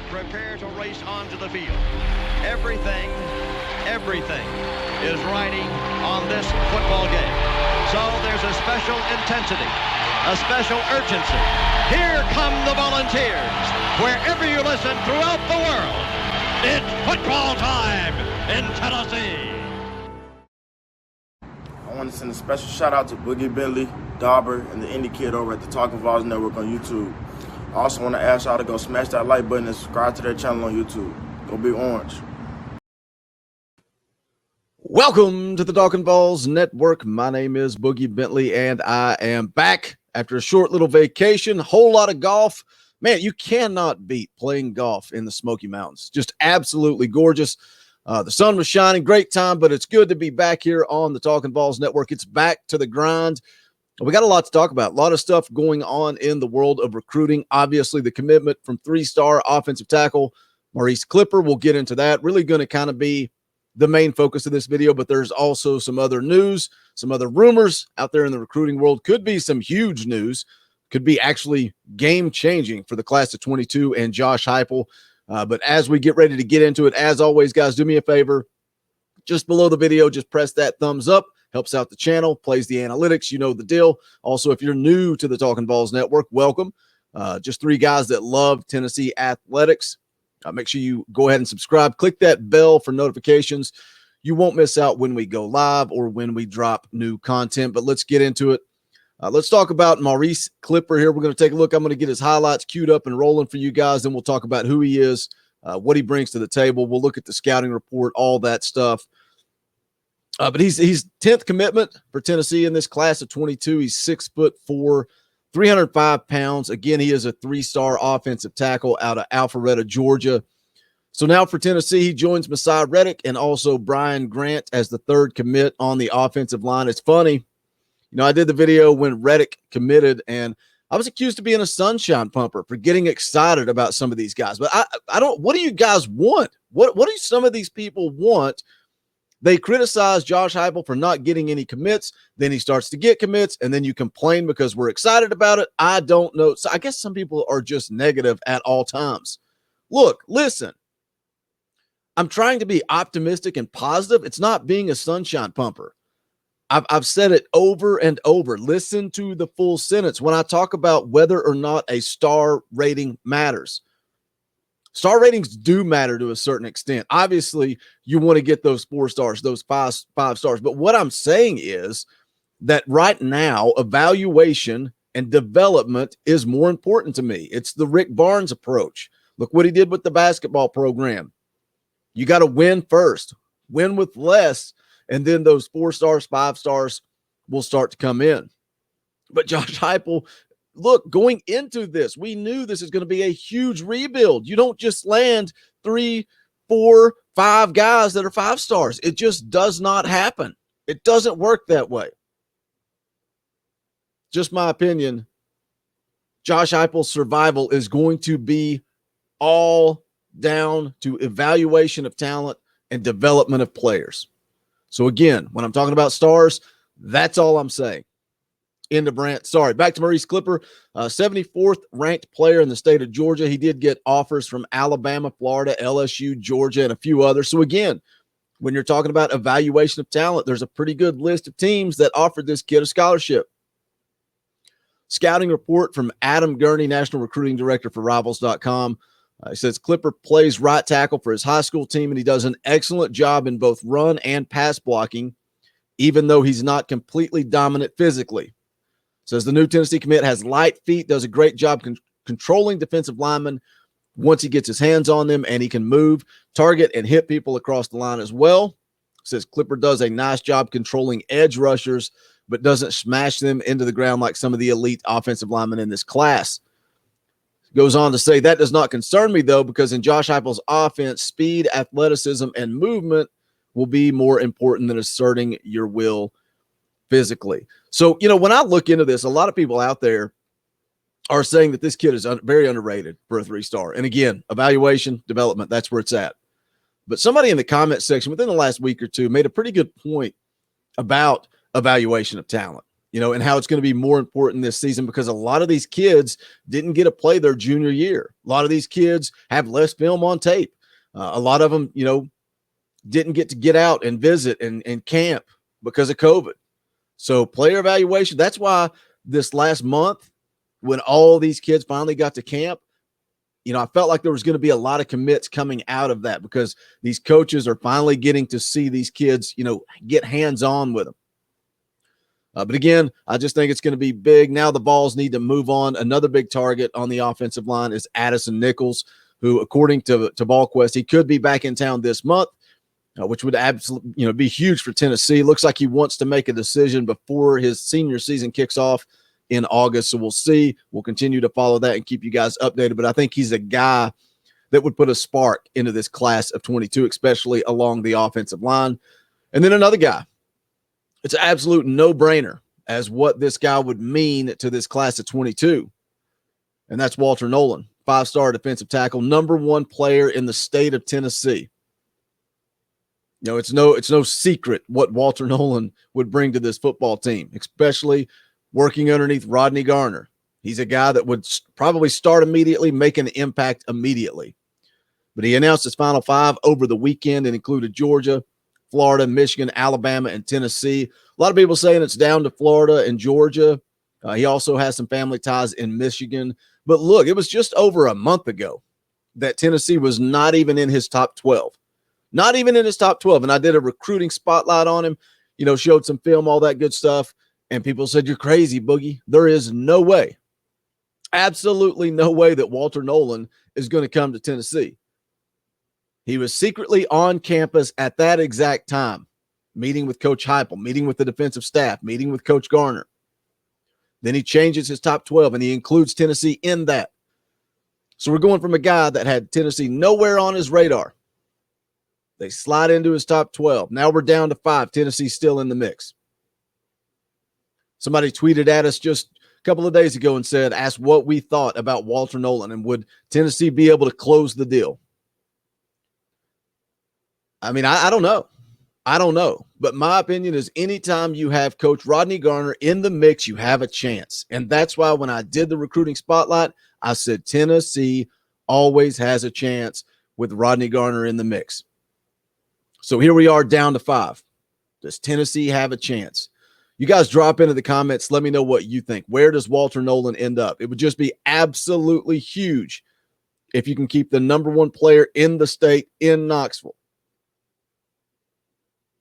prepare to race onto the field. Everything is riding on this football game. So there's a special intensity, a special urgency. Here come the Volunteers. Wherever you listen throughout the world, it's football time in Tennessee. I want to send a special shout out to Boogie Bentley, Dauber, and the Indie Kid over at the Talkin VAWLS Network on YouTube. I also want to ask y'all to go smash that like button and subscribe to their channel on YouTube. Go Big Orange. Welcome to the Talkin VAWLS Network. My name is Boogie Bentley, and I am back after a short little vacation. A whole lot of golf. Man, you cannot beat playing golf in the Smoky Mountains. Just absolutely gorgeous. The sun was shining, great time, but it's good to be back here on the Talkin VAWLS Network. It's back to the grind. We got a lot to talk about. A lot of stuff going on in the world of recruiting. Obviously, the commitment from three-star offensive tackle Maurice Clipper. We'll get into that. Really going to kind of be the main focus of this video, but there's also some other news, some other rumors out there in the recruiting world. Could be some huge news. Could be actually game-changing for the class of 22 and Josh Heupel. But as we get ready to get into it, as always, guys, do me a favor. Just below the video, just press that thumbs up. Helps out the channel, plays the analytics. You know the deal. Also, if you're new to the Talkin VAWLS Network, welcome. Just three guys that love Tennessee athletics. Make sure you go ahead and subscribe. Click that bell for notifications. You won't miss out when we go live or when we drop new content. But let's get into it. Let's talk about Maurice Clipper here. We're going to take a look. I'm going to get his highlights queued up and rolling for you guys. Then we'll talk about who he is, what he brings to the table. We'll look at the scouting report, all that stuff. But he's 10th commitment for Tennessee in this class of 22. He's 6'4", 305 pounds. Again, he is a three-star offensive tackle out of Alpharetta, Georgia. So now for Tennessee, he joins Messiah Reddick and also Brian Grant as the third commit on the offensive line. It's funny. You know, I did the video when Reddick committed, and I was accused of being a sunshine pumper for getting excited about some of these guys. But I don't – what do you guys want? What do some of these people want? They criticize Josh Heupel for not getting any commits. Then he starts to get commits, and then you complain because we're excited about it. I don't know. So I guess some people are just negative at all times. Look, listen. I'm trying to be optimistic and positive. It's not being a sunshine pumper. I've said it over and over. Listen to the full sentence when I talk about whether or not a star rating matters. Star ratings do matter to a certain extent. Obviously, you want to get those 4 stars, those five stars. But what I'm saying is that right now, evaluation and development is more important to me. It's the Rick Barnes approach. Look what he did with the basketball program. You got to win first, win with less, and then those 4 stars, 5 stars will start to come in. But Josh Heupel, look, going into this, we knew this is going to be a huge rebuild. You don't just land 3, 4, 5 guys that are 5 stars. It just does not happen. It doesn't work that way. Just my opinion. Josh Heupel's survival is going to be all down to evaluation of talent and development of players. So again, when I'm talking about stars, that's all I'm saying. Into Brant. Sorry, back to Maurice Clipper, 74th ranked player in the state of Georgia. He did get offers from Alabama, Florida, LSU, Georgia, and a few others. So again, when you're talking about evaluation of talent, there's a pretty good list of teams that offered this kid a scholarship. Scouting report from Adam Gurney, National Recruiting Director for Rivals.com. He says Clipper plays right tackle for his high school team, and he does an excellent job in both run and pass blocking, even though he's not completely dominant physically. Says the new Tennessee commit has light feet, does a great job controlling defensive linemen once he gets his hands on them, and he can move, target, and hit people across the line as well. Says Clipper does a nice job controlling edge rushers, but doesn't smash them into the ground like some of the elite offensive linemen in this class. Goes on to say, that does not concern me, though, because in Josh Heupel's offense, speed, athleticism, and movement will be more important than asserting your will physically. So, you know, when I look into this, a lot of people out there are saying that this kid is very underrated for a 3-star. And again, evaluation, development, that's where it's at. But somebody in the comment section within the last week or two made a pretty good point about evaluation of talent. and how it's going to be more important this season because a lot of these kids didn't get to play their junior year. A lot of these kids have less film on tape. A lot of them, didn't get out and visit and camp because of COVID. So player evaluation, that's why this last month when all these kids finally got to camp, I felt like there was going to be a lot of commits coming out of that because these coaches are finally getting to see these kids, get hands-on with them. But again, I just think it's going to be big. Now the VAWLS need to move on. Another big target on the offensive line is Addison Nichols, who, according to VolQuest, he could be back in town this month, which would absolutely, be huge for Tennessee. Looks like he wants to make a decision before his senior season kicks off in August. So we'll see. We'll continue to follow that and keep you guys updated. But I think he's a guy that would put a spark into this class of 22, especially along the offensive line. And then another guy. It's an absolute no-brainer as what this guy would mean to this class of 22. And that's Walter Nolen, 5-star defensive tackle, number 1 player in the state of Tennessee. It's no secret what Walter Nolen would bring to this football team, especially working underneath Rodney Garner. He's a guy that would probably start immediately, make an impact immediately. But he announced his final 5 over the weekend and included Georgia, Florida, Michigan, Alabama, and Tennessee. A lot of people saying it's down to Florida and Georgia. He also has some family ties in Michigan. But look, it was just over a month ago that Tennessee was not even in his top 12. Not even in his top 12. And I did a recruiting spotlight on him, showed some film, all that good stuff. And people said, you're crazy, Boogie. There is no way, absolutely no way that Walter Nolen is going to come to Tennessee. He was secretly on campus at that exact time, meeting with Coach Heupel, meeting with the defensive staff, meeting with Coach Garner. Then he changes his top 12, and he includes Tennessee in that. So we're going from a guy that had Tennessee nowhere on his radar. They slide into his top 12. Now we're down to 5. Tennessee's still in the mix. Somebody tweeted at us just a couple of days ago and said, asked what we thought about Walter Nolen and would Tennessee be able to close the deal? I mean, I don't know. I don't know. But my opinion is anytime you have Coach Rodney Garner in the mix, you have a chance. And that's why when I did the recruiting spotlight, I said Tennessee always has a chance with Rodney Garner in the mix. So here we are down to 5. Does Tennessee have a chance? You guys drop into the comments. Let me know what you think. Where does Walter Nolen end up? It would just be absolutely huge if you can keep the number 1 player in the state in Knoxville.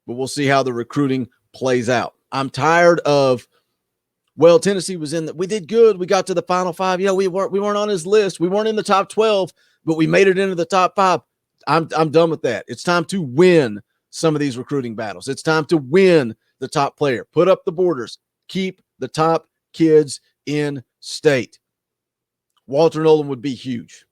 But we'll see how the recruiting plays out. I'm tired of, Tennessee was we did good. We got to the final 5. Yeah, we weren't on his list. We weren't in the top 12, but we made it into the top 5. I'm done with that. It's time to win some of these recruiting battles. It's time to win the top player. Put up the borders. Keep the top kids in state. Walter Nolen would be huge.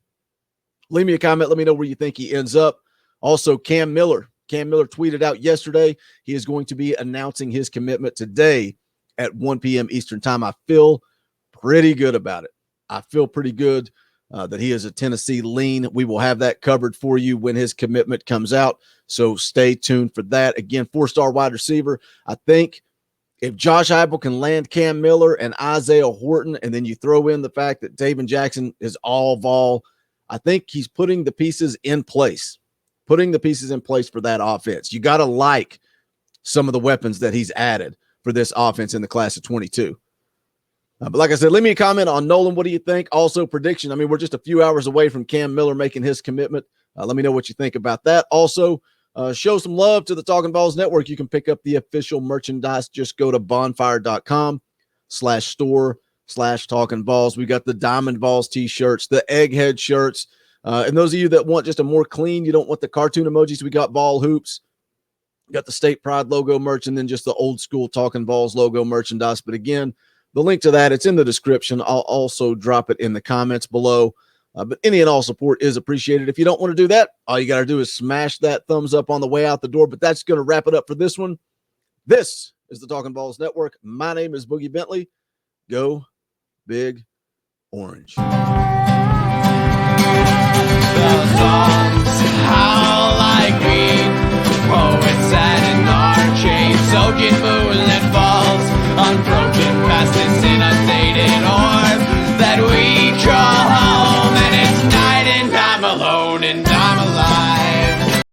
Leave me a comment. Let me know where you think he ends up. Also, Cam Miller. Cam Miller tweeted out yesterday he is going to be announcing his commitment today at 1 p.m. Eastern time. I feel pretty good about it. I feel pretty good that he is a Tennessee lean. We will have that covered for you when his commitment comes out. So stay tuned for that. Again, 4-star wide receiver. I think if Josh Heupel can land Cam Miller and Isaiah Horton, and then you throw in the fact that David Jackson is all Vol, I think he's putting the pieces in place. Putting the pieces in place for that offense. You got to like some of the weapons that he's added for this offense in the class of 22. But like I said, leave me a comment on Nolen. What do you think? Also, prediction. I mean, we're just a few hours away from Cam Miller making his commitment. Let me know what you think about that. Also, show some love to the Talkin' VAWLS Network. You can pick up the official merchandise. Just go to bonfire.com/store/Talkin' VAWLS. We got the Diamond VAWLS t-shirts, the Egghead shirts. And those of you that want just a more clean, you don't want the cartoon emojis, we got ball hoops. We got the State Pride logo merch, and then just the old school Talkin' VAWLS logo merchandise. But again, the link to that, it's in the description. I'll also drop it in the comments below. But any and all support is appreciated. If you don't want to do that, all you got to do is smash that thumbs up on the way out the door. But that's going to wrap it up for this one. This is the Talkin' VAWLS Network. My name is Boogie Bentley. Go Big Orange. The songs howl like we poets sat in our chains, soaking moonlit falls, unbroken that we call home, and it's night and I'm alone and I'm alive.